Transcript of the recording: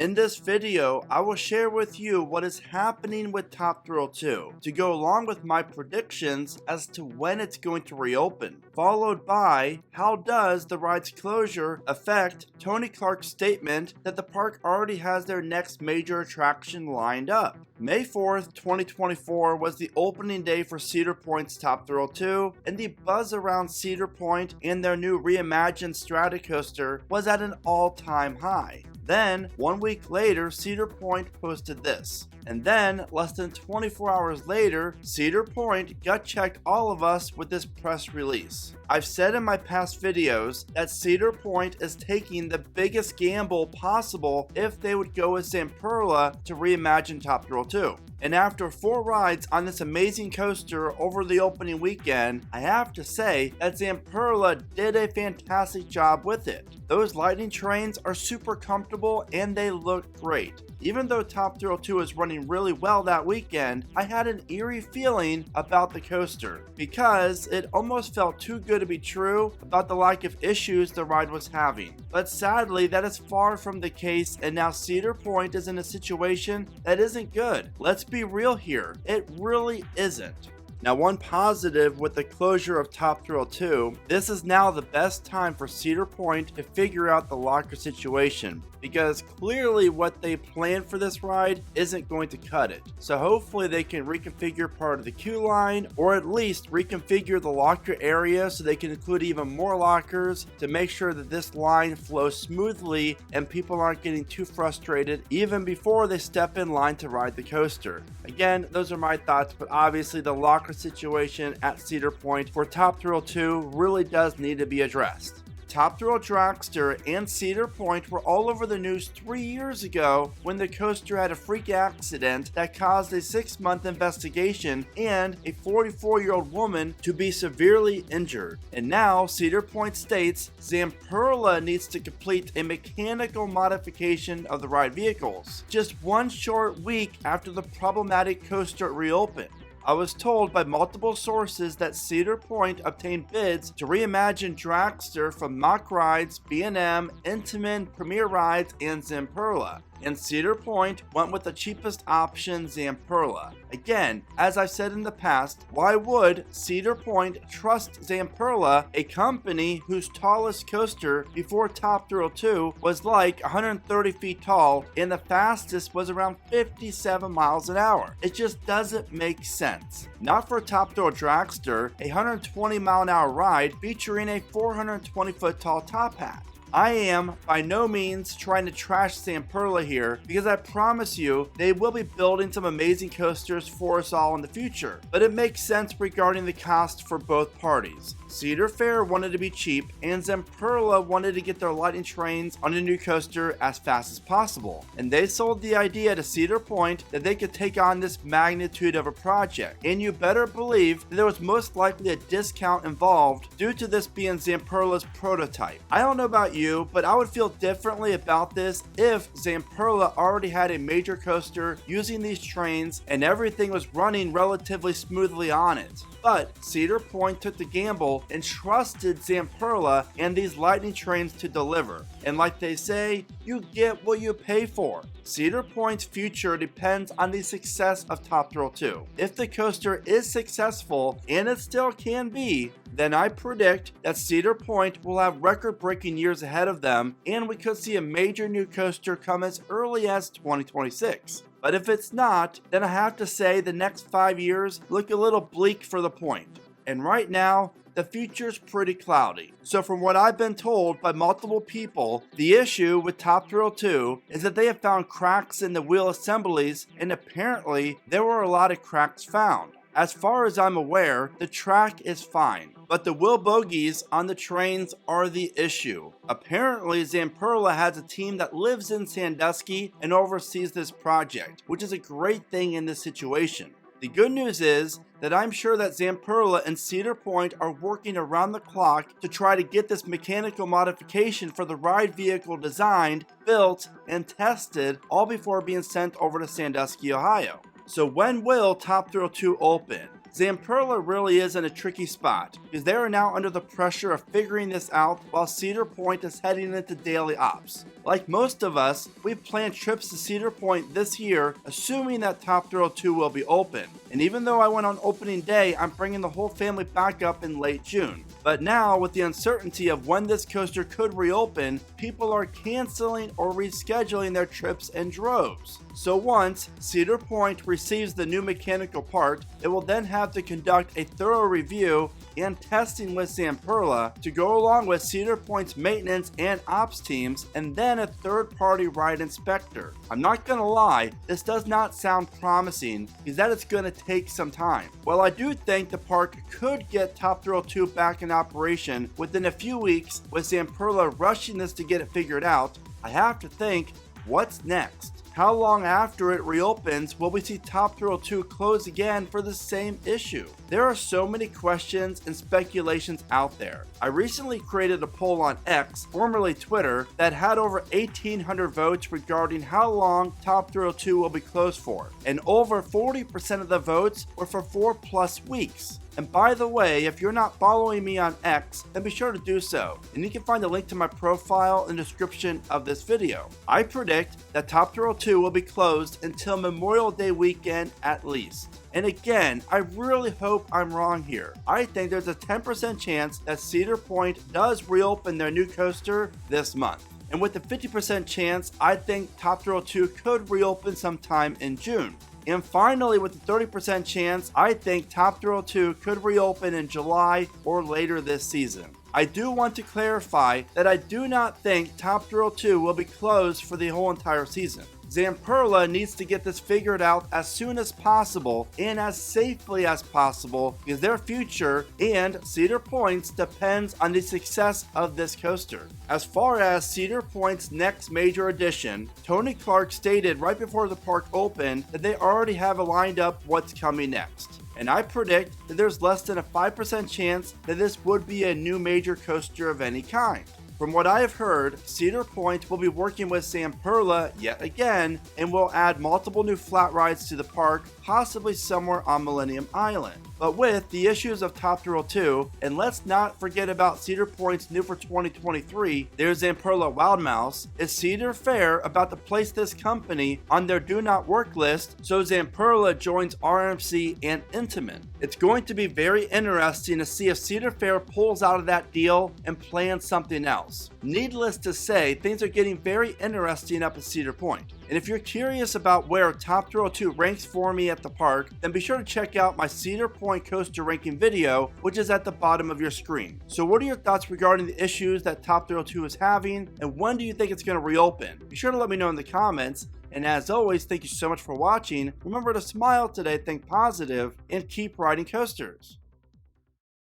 In this video, I will share with you what is happening with Top Thrill 2 to go along with my predictions as to when it's going to reopen, followed by how does the ride's closure affect Tony Clark's statement that the park already has their next major attraction lined up. May 4th, 2024 was the opening day for Cedar Point's Top Thrill 2, and the buzz around Cedar Point and their new reimagined Strata Coaster was at an all-time high. Then, 1 week later, Cedar Point posted this. And then, less than 24 hours later, Cedar Point gut-checked all of us with this press release. I've said in my past videos that Cedar Point is taking the biggest gamble possible if they would go with Zamperla to reimagine Top Thrill 2. And after 4 rides on this amazing coaster over the opening weekend, I have to say that Zamperla did a fantastic job with it. Those lightning trains are super comfortable and they look great. Even though Top Thrill 2 is running really well that weekend, I had an eerie feeling about the coaster because it almost felt too good to be true about the lack of issues the ride was having. But sadly, that is far from the case, and now Cedar Point is in a situation that isn't good. Let's be real here, it really isn't. Now, one positive with the closure of Top Thrill 2, this is now the best time for Cedar Point to figure out the locker situation, because clearly what they planned for this ride isn't going to cut it. So hopefully they can reconfigure part of the queue line, or at least reconfigure the locker area so they can include even more lockers to make sure that this line flows smoothly and people aren't getting too frustrated even before they step in line to ride the coaster. Again, those are my thoughts, but obviously the locker situation at Cedar Point for Top Thrill 2 really does need to be addressed. Top Thrill Dragster and Cedar Point were all over the news 3 years ago when the coaster had a freak accident that caused a 6-month investigation and a 44-year-old woman to be severely injured. And now Cedar Point states Zamperla needs to complete a mechanical modification of the ride vehicles, just 1 short week after the problematic coaster reopened. I was told by multiple sources that Cedar Point obtained bids to reimagine Dragster from Mock Rides, B&M, Intamin, Premier Rides, and Zamperla. And Cedar Point went with the cheapest option, Zamperla. Again, as I've said in the past, why would Cedar Point trust Zamperla, a company whose tallest coaster before Top Thrill 2 was like 130 feet tall and the fastest was around 57 miles an hour? It just doesn't make sense. Not for Top Thrill Dragster, a 120 mile an hour ride featuring a 420 foot tall top hat. I am by no means trying to trash Zamperla here, because I promise you they will be building some amazing coasters for us all in the future, but it makes sense regarding the cost for both parties. Cedar Fair wanted to be cheap, and Zamperla wanted to get their lightning trains on a new coaster as fast as possible, and they sold the idea to Cedar Point that they could take on this magnitude of a project, and you better believe that there was most likely a discount involved due to this being Zamperla's prototype. I don't know about you, but I would feel differently about this if Zamperla already had a major coaster using these trains and everything was running relatively smoothly on it. But Cedar Point took the gamble and trusted Zamperla and these lightning trains to deliver. And like they say, you get what you pay for. Cedar Point's future depends on the success of Top Thrill 2. If the coaster is successful, and it still can be, then I predict that Cedar Point will have record-breaking years ahead of them, and we could see a major new coaster come as early as 2026. But if it's not, then I have to say the next 5 years look a little bleak for the Point. And right now, the future's pretty cloudy. So from what I've been told by multiple people, the issue with Top Thrill 2 is that they have found cracks in the wheel assemblies, and apparently there were a lot of cracks found. As far as I'm aware, the track is fine, but the wheel bogies on the trains are the issue. Apparently, Zamperla has a team that lives in Sandusky and oversees this project, which is a great thing in this situation. The good news is that I'm sure that Zamperla and Cedar Point are working around the clock to try to get this mechanical modification for the ride vehicle designed, built, and tested, all before being sent over to Sandusky, Ohio. So when will Top Thrill 2 open? Zamperla really is in a tricky spot, because they are now under the pressure of figuring this out while Cedar Point is heading into daily ops. Like most of us, we've planned trips to Cedar Point this year assuming that Top Thrill 2 will be open. And even though I went on opening day, I'm bringing the whole family back up in late June. But now, with the uncertainty of when this coaster could reopen, people are canceling or rescheduling their trips in droves. So once Cedar Point receives the new mechanical part, it will then have to conduct a thorough review and testing with Zamperla to go along with Cedar Point's maintenance and ops teams, and then a third-party ride inspector. I'm not gonna lie, this does not sound promising because that it's gonna take some time. While I do think the park could get Top Thrill 2 back in operation within a few weeks, with Zamperla rushing this to get it figured out, I have to think, what's next? How long after it reopens will we see Top Thrill 2 close again for the same issue? There are so many questions and speculations out there. I recently created a poll on X, formerly Twitter, that had over 1,800 votes regarding how long Top Thrill 2 will be closed for, and over 40% of the votes were for 4+ weeks. And by the way, if you're not following me on X, then be sure to do so, and you can find a link to my profile in the description of this video. I predict that Top Thrill 2 will be closed until Memorial Day weekend at least. And again, I really hope I'm wrong here. I think there's a 10% chance that Cedar Point does reopen their new coaster this month. And with the 50% chance, I think Top Thrill 2 could reopen sometime in June. And finally, with the 30% chance, I think Top Thrill 2 could reopen in July or later this season. I do want to clarify that I do not think Top Thrill 2 will be closed for the whole entire season. Zamperla needs to get this figured out as soon as possible and as safely as possible because their future and Cedar Point's depends on the success of this coaster. As far as Cedar Point's next major addition, Tony Clark stated right before the park opened that they already have lined up what's coming next. And I predict that there's less than a 5% chance that this would be a new major coaster of any kind. From what I have heard, Cedar Point will be working with Zamperla yet again and will add multiple new flat rides to the park, possibly somewhere on Millennium Island. But with the issues of Top Thrill 2, and let's not forget about Cedar Point's new for 2023, there's Zamperla Wild Mouse, is Cedar Fair about to place this company on their do not work list so Zamperla joins RMC and Intamin. It's going to be very interesting to see if Cedar Fair pulls out of that deal and plans something else. Needless to say, things are getting very interesting up at Cedar Point. And if you're curious about where Top Thrill 2 ranks for me at the park, then be sure to check out my Cedar Point coaster ranking video, which is at the bottom of your screen. So what are your thoughts regarding the issues that Top Thrill 2 is having, and when do you think it's going to reopen? Be sure to let me know in the comments. And as always, thank you so much for watching. Remember to smile today, think positive, and keep riding coasters.